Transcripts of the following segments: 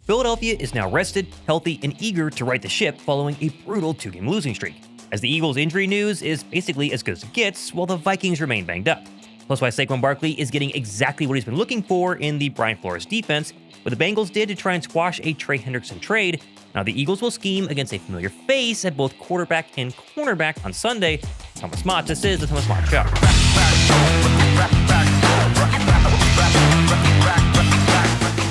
Philadelphia is now rested, healthy, and eager to right the ship following a brutal two-game losing streak, as the Eagles' injury news is basically as good as it gets, while the Vikings remain banged up. Plus why Saquon Barkley is getting exactly what he's been looking for in the Brian Flores defense, what the Bengals did to try and squash a Trey Hendrickson trade. Now the Eagles will scheme against a familiar face at both quarterback and cornerback on Sunday. Thomas Mott, this is the Thomas Mott Show.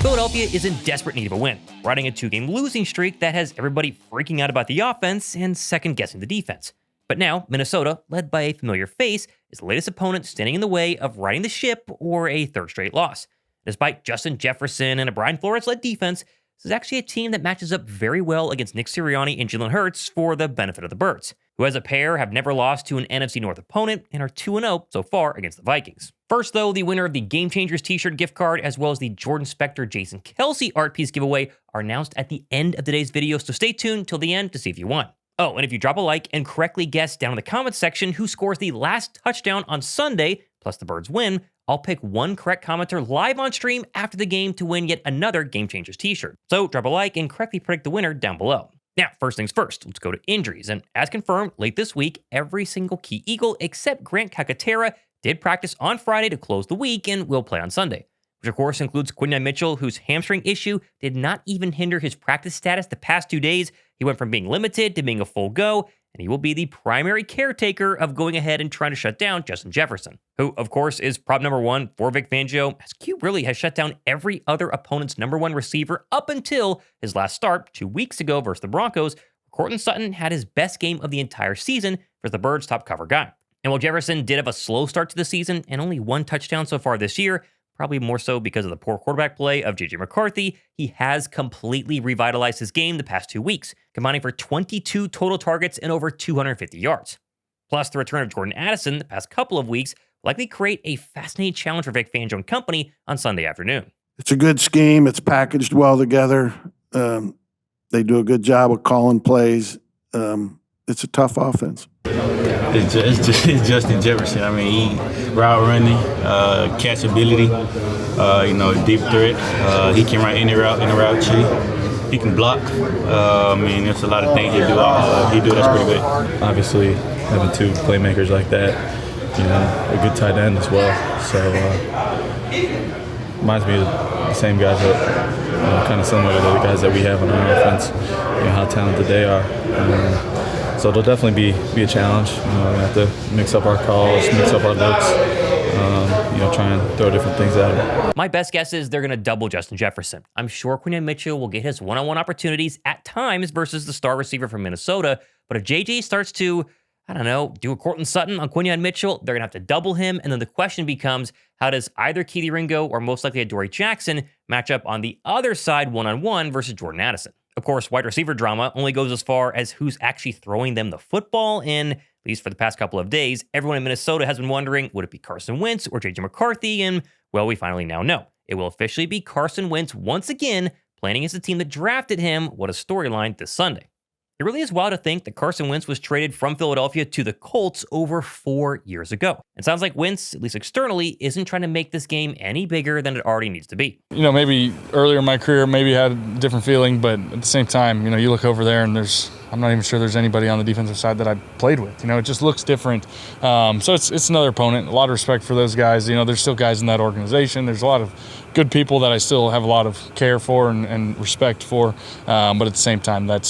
Philadelphia is in desperate need of a win, riding a two-game losing streak that has everybody freaking out about the offense and second-guessing the defense. But now, Minnesota, led by a familiar face, is the latest opponent standing in the way of riding the ship or a third straight loss. Despite Justin Jefferson and a Brian Flores-led defense, this is actually a team that matches up very well against Nick Sirianni and Jalen Hurts for the benefit of the Birds, who as a pair have never lost to an NFC North opponent and are 2-0 so far against the Vikings. First, though, the winner of the Game Changers t-shirt gift card as well as the Jordan Spector Jason Kelce art piece giveaway are announced at the end of today's video, so stay tuned till the end to see if you won. Oh, and if you drop a like and correctly guess down in the comments section who scores the last touchdown on Sunday, plus the Birds win, I'll pick one correct commenter live on stream after the game to win yet another Game Changers t-shirt. So drop a like and correctly predict the winner down below. Now, first things first, let's go to injuries. And as confirmed, late this week, every single key Eagle except Grant Calcaterra did practice on Friday to close the week and will play on Sunday, which of course includes Quinyon Mitchell, whose hamstring issue did not even hinder his practice status the past 2 days. He went from being limited to being a full go, and he will be the primary caretaker of going ahead and trying to shut down Justin Jefferson, who of course is prop number one for Vic Fangio, as Q really has shut down every other opponent's number one receiver up until his last start 2 weeks ago versus the Broncos. Courtland Sutton had his best game of the entire season for the Birds' top cover guy. And while Jefferson did have a slow start to the season and only one touchdown so far this year, probably more so because of the poor quarterback play of J.J. McCarthy, he has completely revitalized his game the past 2 weeks, combining for 22 total targets and over 250 yards. Plus, the return of Jordan Addison the past couple of weeks will likely create a fascinating challenge for Vic Fangio and company on Sunday afternoon. It's a good scheme. It's packaged well together. They do a good job of calling plays. It's a tough offense. It's Justin Jefferson. I mean, he route running, catchability, deep threat. He can run any route tree. He can block. I mean, there's a lot of things he do. That's pretty good. Obviously, having two playmakers like that, a good tight end as well. So reminds me of the same guys that, kind of similar to the guys that we have on our offense. How talented they are. So it'll definitely be a challenge. We have to mix up our calls, mix up our looks, try and throw different things at him. My best guess is they're going to double Justin Jefferson. I'm sure Quinyon Mitchell will get his one-on-one opportunities at times versus the star receiver from Minnesota, but if JJ starts to, do a Courtland Sutton on Quinyon Mitchell, they're going to have to double him, and then the question becomes, how does either Keely Ringo or most likely Adoree Jackson match up on the other side one-on-one versus Jordan Addison? Of course, wide receiver drama only goes as far as who's actually throwing them the football, and at least for the past couple of days, everyone in Minnesota has been wondering, would it be Carson Wentz or J.J. McCarthy? And, well, we finally now know. It will officially be Carson Wentz once again, playing against the team that drafted him. What a storyline this Sunday. It really is wild to think that Carson Wentz was traded from Philadelphia to the Colts over 4 years ago. It sounds like Wentz, at least externally, isn't trying to make this game any bigger than it already needs to be. Maybe earlier in my career, maybe had a different feeling, but at the same time, you look over there and I'm not even sure there's anybody on the defensive side that I played with. It just looks different. So it's another opponent. A lot of respect for those guys. There's still guys in that organization. There's a lot of good people that I still have a lot of care for and respect for. But at the same time, that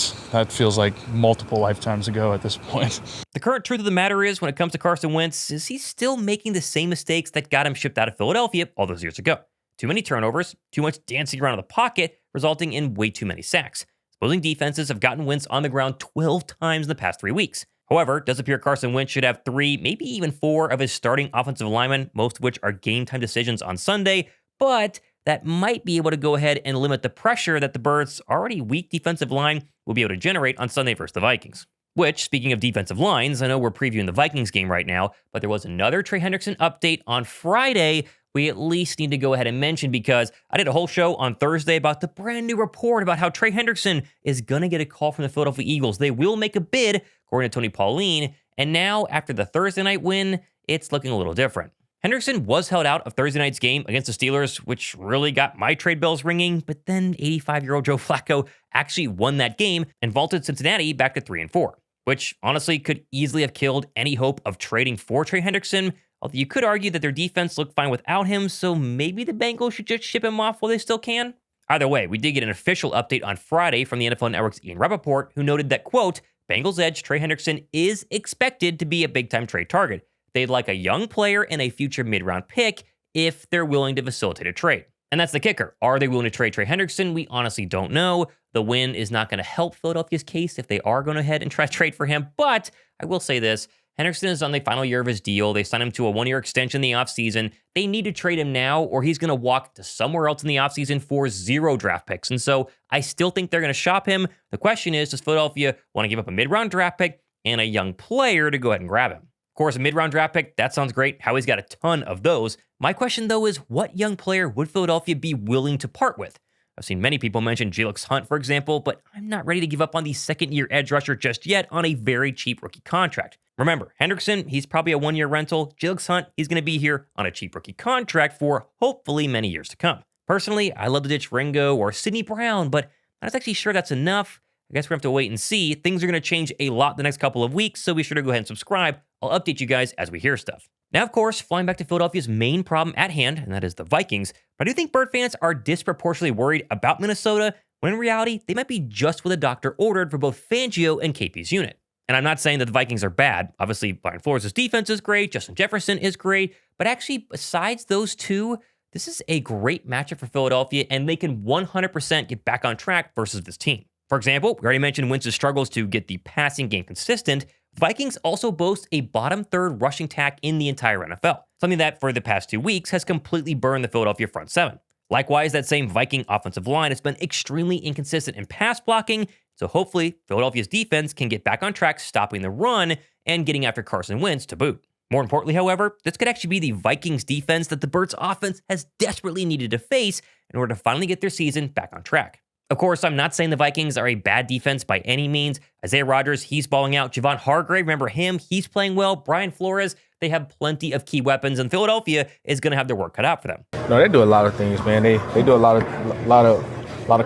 feels like multiple lifetimes ago at this point. The current truth of the matter is, when it comes to Carson Wentz, is he's still making the same mistakes that got him shipped out of Philadelphia all those years ago. Too many turnovers, too much dancing around in the pocket, resulting in way too many sacks. Opposing defenses have gotten Wentz on the ground 12 times in the past 3 weeks. However, it does appear Carson Wentz should have 3, maybe even 4 of his starting offensive linemen, most of which are game time decisions on Sunday, but that might be able to go ahead and limit the pressure that the Birds' already weak defensive line will be able to generate on Sunday versus the Vikings. Which, speaking of defensive lines, I know we're previewing the Vikings game right now, but there was another Trey Hendrickson update on Friday we at least need to go ahead and mention, because I did a whole show on Thursday about the brand new report about how Trey Hendrickson is going to get a call from the Philadelphia Eagles. They will make a bid, according to Tony Pauline, and now after the Thursday night win, it's looking a little different. Hendrickson was held out of Thursday night's game against the Steelers, which really got my trade bells ringing, but then 85-year-old Joe Flacco actually won that game and vaulted Cincinnati back to 3-4, which honestly could easily have killed any hope of trading for Trey Hendrickson, although you could argue that their defense looked fine without him, so maybe the Bengals should just ship him off while they still can? Either way, we did get an official update on Friday from the NFL Network's Ian Rappaport, who noted that, quote, Bengals edge Trey Hendrickson is expected to be a big-time trade target. They'd like a young player and a future mid-round pick if they're willing to facilitate a trade. And that's the kicker. Are they willing to trade Trey Hendrickson? We honestly don't know. The win is not going to help Philadelphia's case if they are going ahead and try to trade for him. But I will say this. Hendrickson is on the final year of his deal. They signed him to a one-year extension in the offseason. They need to trade him now or he's going to walk to somewhere else in the offseason for 0 draft picks. And so I still think they're going to shop him. The question is, does Philadelphia want to give up a mid-round draft pick and a young player to go ahead and grab him? Of course, a mid-round draft pick, that sounds great. Howie's got a ton of those. My question, though, is what young player would Philadelphia be willing to part with? I've seen many people mention Jalen Hunt, for example, but I'm not ready to give up on the second-year edge rusher just yet on a very cheap rookie contract. Remember, Hendrickson, he's probably a one-year rental. Jalen Hunt, he's going to be here on a cheap rookie contract for hopefully many years to come. Personally, I love to ditch Ringo or Sidney Brown, but I'm not actually sure that's enough. I guess we have to wait and see. Things are going to change a lot the next couple of weeks, so be sure to go ahead and subscribe. I'll update you guys as we hear stuff. Now, of course, flying back to Philadelphia's main problem at hand, and that is the Vikings, but I do think Bird fans are disproportionately worried about Minnesota, when in reality, they might be just what the doctor ordered for both Fangio and KP's unit. And I'm not saying that the Vikings are bad. Obviously, Brian Flores' defense is great, Justin Jefferson is great, but actually, besides those two, this is a great matchup for Philadelphia, and they can 100% get back on track versus this team. For example, we already mentioned Wentz's struggles to get the passing game consistent. Vikings also boast a bottom third rushing attack in the entire NFL, something that for the past 2 weeks has completely burned the Philadelphia front seven. Likewise, that same Viking offensive line has been extremely inconsistent in pass blocking, so hopefully Philadelphia's defense can get back on track stopping the run and getting after Carson Wentz to boot. More importantly, however, this could actually be the Vikings defense that the Birds offense has desperately needed to face in order to finally get their season back on track. Of course, I'm not saying the Vikings are a bad defense by any means. Isaiah Rodgers, he's balling out. Javon Hargrave, remember him? He's playing well. Brian Flores, they have plenty of key weapons, and Philadelphia is going to have their work cut out for them. No, they do a lot of things, man. They do a lot of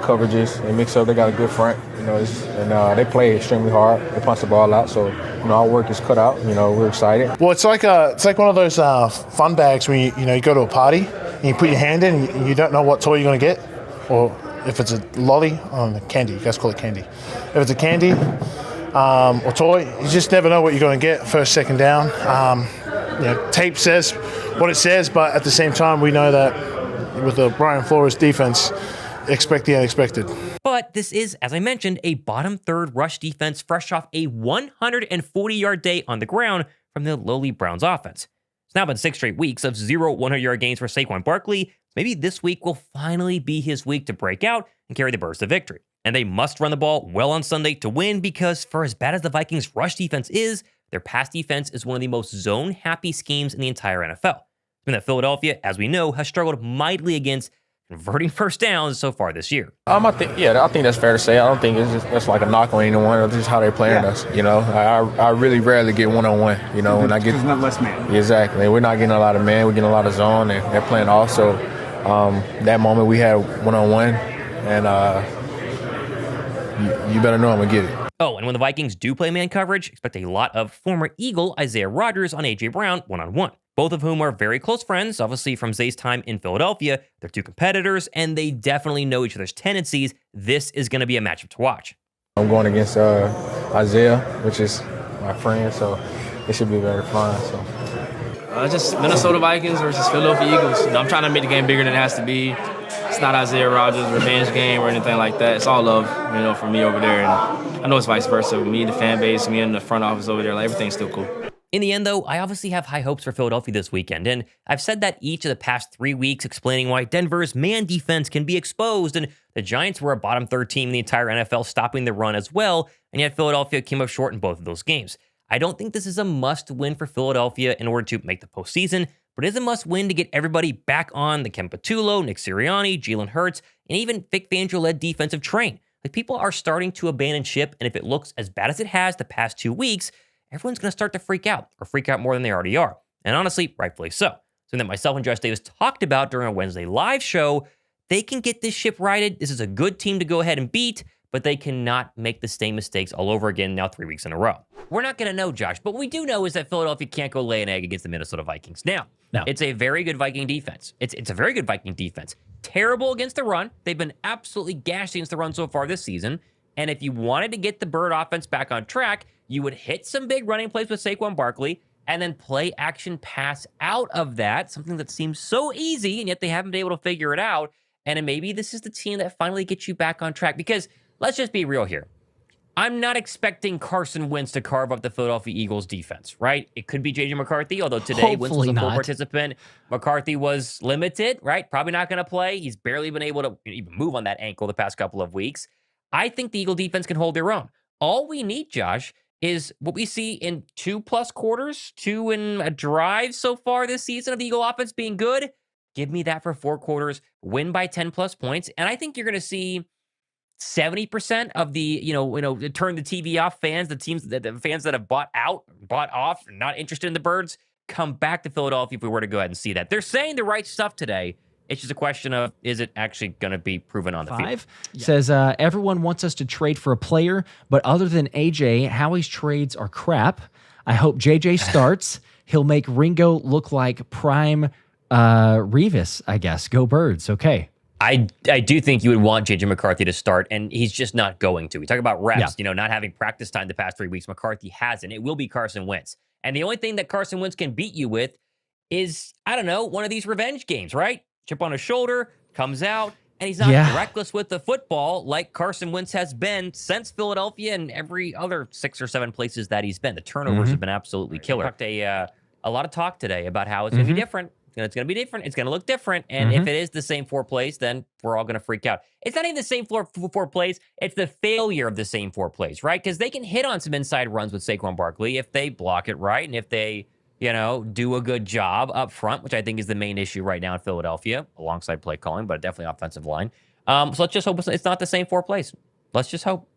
coverages. They mix up. They got a good front, and they play extremely hard. They punch the ball out, so our work is cut out. We're excited. Well, it's like one of those fun bags when you go to a party and you put your hand in and you don't know what toy you're going to get, or if it's a lolly, candy, you guys call it candy. If it's a candy or toy, you just never know what you're going to get first, second down. Tape says what it says, but at the same time, we know that with the Brian Flores defense, expect the unexpected. But this is, as I mentioned, a bottom third rush defense fresh off a 140-yard day on the ground from the lowly Browns offense. It's now been 6 straight weeks of 0 100-yard gains for Saquon Barkley. Maybe this week will finally be his week to break out and carry the Birds to victory. And they must run the ball well on Sunday to win because for as bad as the Vikings' rush defense is, their pass defense is one of the most zone-happy schemes in the entire NFL. And that Philadelphia, as we know, has struggled mightily against converting first downs so far this year. I think that's fair to say. I don't think that's like a knock on anyone. It's just how they're playing us. I really rarely get one-on-one. When I get there's not less man. Exactly. We're not getting a lot of man. We're getting a lot of zone, and they're playing off. So that moment we had one-on-one, and you better know I'm gonna get it. Oh, and when the Vikings do play man coverage, expect a lot of former Eagle Isaiah Rodgers on A.J. Brown one-on-one. Both of whom are very close friends, obviously from Zay's time in Philadelphia. They're two competitors, and they definitely know each other's tendencies. This is going to be a matchup to watch. I'm going against Isaiah, which is my friend, so it should be very fun. Just Minnesota Vikings versus Philadelphia Eagles. I'm trying to make the game bigger than it has to be. It's not Isaiah Rodgers' revenge game or anything like that. It's all love, for me over there. And I know it's vice versa. Me, the fan base, me and the front office over there, everything's still cool. In the end, though, I obviously have high hopes for Philadelphia this weekend, and I've said that each of the past 3 weeks, explaining why Denver's man defense can be exposed, and the Giants were a bottom third team in the entire NFL, stopping the run as well, and yet Philadelphia came up short in both of those games. I don't think this is a must-win for Philadelphia in order to make the postseason, but it is a must-win to get everybody back on the Ken Patullo, Nick Sirianni, Jalen Hurts, and even Vic Fangio-led defensive train. People are starting to abandon ship, and if it looks as bad as it has the past 2 weeks, everyone's going to start to freak out more than they already are. And honestly, rightfully so. something that myself and Josh Davis talked about during our Wednesday live show. They can get this ship righted. This is a good team to go ahead and beat, but they cannot make the same mistakes all over again now 3 weeks in a row. We're not going to know, Josh, but what we do know is that Philadelphia can't go lay an egg against the Minnesota Vikings. Now, it's a very good Viking defense. It's a very good Viking defense. Terrible against the run. They've been absolutely gashed against the run so far this season. And if you wanted to get the Bird offense back on track, you would hit some big running plays with Saquon Barkley and then play action pass out of that, something that seems so easy, and yet they haven't been able to figure it out. And maybe this is the team that finally gets you back on track. Because let's just be real here. I'm not expecting Carson Wentz to carve up the Philadelphia Eagles defense, right? It could be J.J. McCarthy, although today Wentz was a full participant. McCarthy was limited, right? Probably not going to play. He's barely been able to even move on that ankle the past couple of weeks. I think the Eagle defense can hold their own. All we need, Josh, is what we see in 2+ quarters, 2 in a drive so far this season of the Eagle offense being good. Give me that for 4 quarters, win by 10+ points. And I think you're going to see 70% of the, turn the TV off fans, the fans that have bought off, not interested in the Birds, come back to Philadelphia if we were to go ahead and see that. They're saying the right stuff today. It's just a question of, is it actually going to be proven on the field? Says, everyone wants us to trade for a player, but other than AJ, Howie's trades are crap. I hope JJ starts. He'll make Ringo look like prime Revis, I guess. Go Birds. Okay. I do think you would want J.J. McCarthy to start, and he's just not going to. We talk about reps, not having practice time the past 3 weeks. McCarthy hasn't. It will be Carson Wentz. And the only thing that Carson Wentz can beat you with is, I don't know, one of these revenge games, right? Chip on his shoulder, comes out, and he's not reckless with the football like Carson Wentz has been since Philadelphia and every other 6 or 7 places that he's been. The turnovers have been absolutely killer. Talked a lot of talk today about how it's going to be different. It's going to be different. It's going to look different. And if it is the same 4 plays, then we're all going to freak out. It's not even the same 4 plays. It's the failure of the same 4 plays, right? Because they can hit on some inside runs with Saquon Barkley if they block it right and if they, do a good job up front, which I think is the main issue right now in Philadelphia, alongside play calling, but definitely offensive line. So let's just hope it's not the same 4 plays. Let's just hope.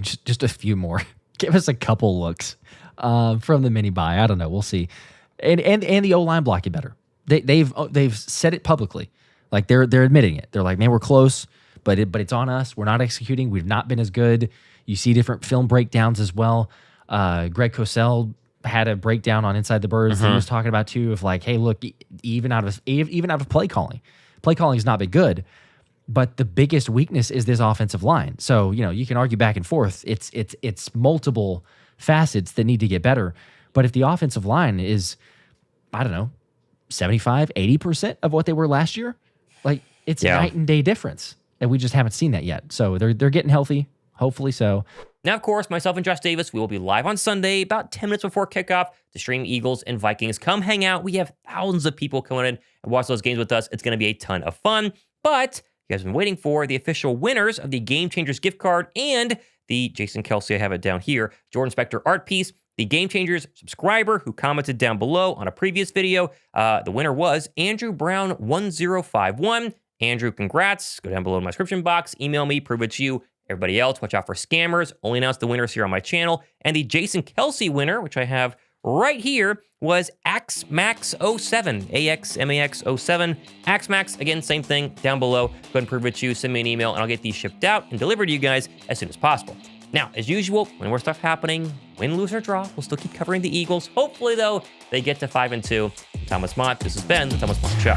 Just a few more. Give us a couple looks from the mini buy. I don't know. We'll see. And the O-line blocking better. They've said it publicly, like they're admitting it. They're like, man, we're close, but it's on us. We're not executing. We've not been as good. You see different film breakdowns as well. Greg Cosell had a breakdown on Inside the Birds that he was talking about too, of like, hey, look, even out of play calling has not been good, but the biggest weakness is this offensive line. So you can argue back and forth. It's multiple facets that need to get better. But if the offensive line is, I don't know, 75, 80% of what they were last year, like it's night and day difference. And we just haven't seen that yet. So they're getting healthy, hopefully so. Now, of course, myself and Josh Davis, we will be live on Sunday about 10 minutes before kickoff to stream Eagles and Vikings. Come hang out. We have thousands of people coming in and watch those games with us. It's going to be a ton of fun. But you guys have been waiting for the official winners of the Game Changers gift card and the Jason Kelsey, I have it down here, Jordan Spector art piece. The Game Changers subscriber who commented down below on a previous video, the winner was Andrew Brown 1051. Andrew, congrats. Go down below in my description box. Email me, prove it's you. Everybody else, watch out for scammers. Only announce the winners here on my channel. And the Jason Kelsey winner, which I have right here, was AXMAX07. AXMAX07. AXMAX, again, same thing down below. Go ahead and prove it's you. Send me an email, and I'll get these shipped out and delivered to you guys as soon as possible. Now, as usual, when more stuff happening, win, lose, or draw, we'll still keep covering the Eagles. Hopefully, though, they get to 5-2. I'm Thomas Mott. This has been the Thomas Mott Show.